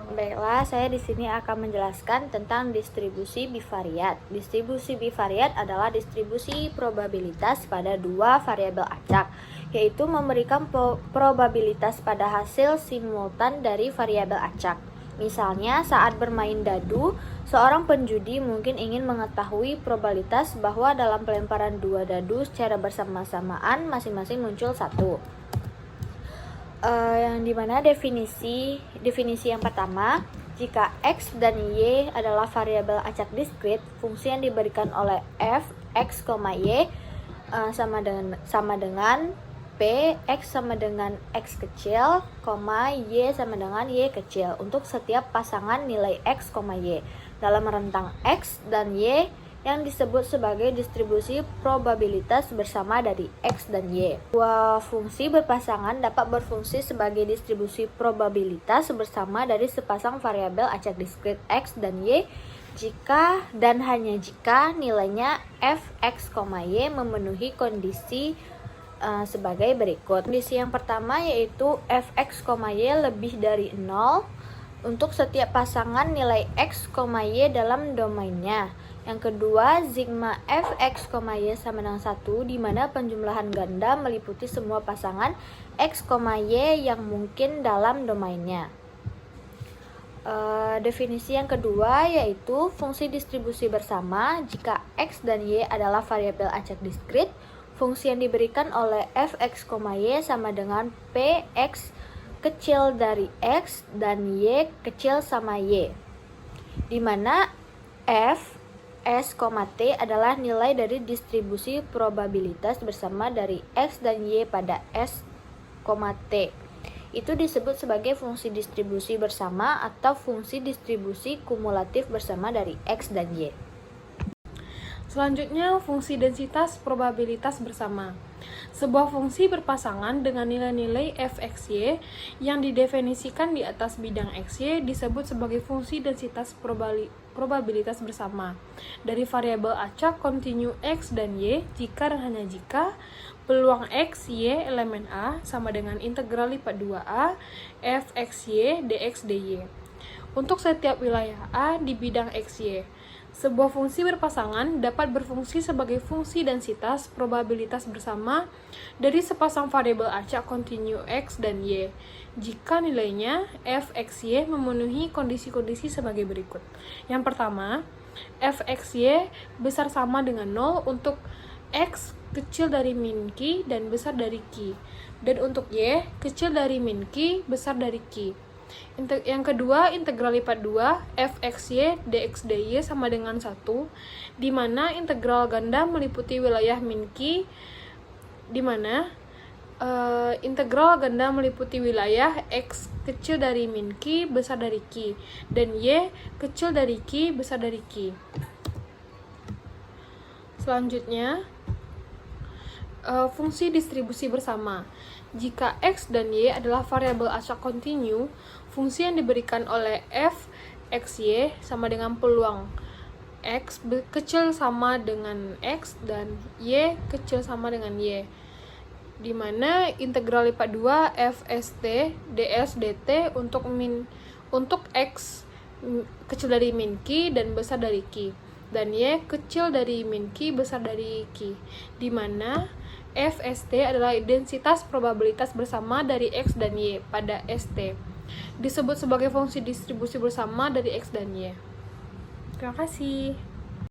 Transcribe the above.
Baiklah, saya di sini akan menjelaskan tentang distribusi bivariat. Distribusi bivariat adalah distribusi probabilitas pada dua variabel acak, yaitu memberikan probabilitas pada hasil simultan dari variabel acak. Misalnya, saat bermain dadu, seorang penjudi mungkin ingin mengetahui probabilitas bahwa dalam pelemparan dua dadu secara bersama-samaan masing-masing muncul satu. Yang dimana definisi yang pertama, jika x dan y adalah variabel acak diskrit, fungsi yang diberikan oleh f x, y sama dengan p x sama dengan x kecil, y sama dengan y kecil untuk setiap pasangan nilai x, y dalam rentang x dan y yang disebut sebagai distribusi probabilitas bersama dari x dan y. Dua fungsi berpasangan dapat berfungsi sebagai distribusi probabilitas bersama dari sepasang variabel acak diskrit x dan y jika dan hanya jika nilainya f, x, y memenuhi kondisi sebagai berikut. Kondisi yang pertama yaitu f, x, y lebih dari 0 untuk setiap pasangan nilai x, y dalam domainnya. Yang kedua, sigma f, x, y sama dengan 1, di mana penjumlahan ganda meliputi semua pasangan x, y yang mungkin dalam domainnya. Definisi yang kedua yaitu fungsi distribusi bersama jika x dan y adalah variabel acak diskrit. Fungsi yang diberikan oleh f, x, y sama dengan p x kecil dari x dan y kecil sama y, di mana f, s, t adalah nilai dari distribusi probabilitas bersama dari x dan y pada s, t. Itu disebut sebagai fungsi distribusi bersama atau fungsi distribusi kumulatif bersama dari x dan y. Selanjutnya, fungsi densitas probabilitas bersama. Sebuah fungsi berpasangan dengan nilai-nilai f(x, y) yang didefinisikan di atas bidang xy disebut sebagai fungsi densitas probabilitas bersama dari variabel acak kontinu x dan y jika dan hanya jika peluang x, y, elemen a sama dengan integral lipat 2a f(x, y) dx, dy untuk setiap wilayah a di bidang xy. Sebuah fungsi berpasangan dapat berfungsi sebagai fungsi densitas probabilitas bersama dari sepasang variabel acak kontinu x dan y jika nilainya f, x, y memenuhi kondisi-kondisi sebagai berikut. Yang pertama, f, x, y besar sama dengan 0 untuk x kecil dari min q dan besar dari q, dan untuk y kecil dari min q besar dari q. Yang kedua, integral lipat 2 f(x, y) dx, dy sama dengan 1, di mana integral ganda meliputi wilayah min q, di mana integral ganda meliputi wilayah x kecil dari min q besar dari q, dan y kecil dari q besar dari q. Selanjutnya, fungsi distribusi bersama. Jika x dan y adalah variabel acak kontinu, fungsi yang diberikan oleh f, x, y sama dengan peluang x kecil sama dengan x dan y kecil sama dengan y, di mana integral lipat 2 f st ds dt untuk x kecil dari min q dan besar dari q, dan y kecil dari min q besar dari q, di mana f st adalah densitas probabilitas bersama dari x dan y pada st, disebut sebagai fungsi distribusi bersama dari x dan y. Terima kasih.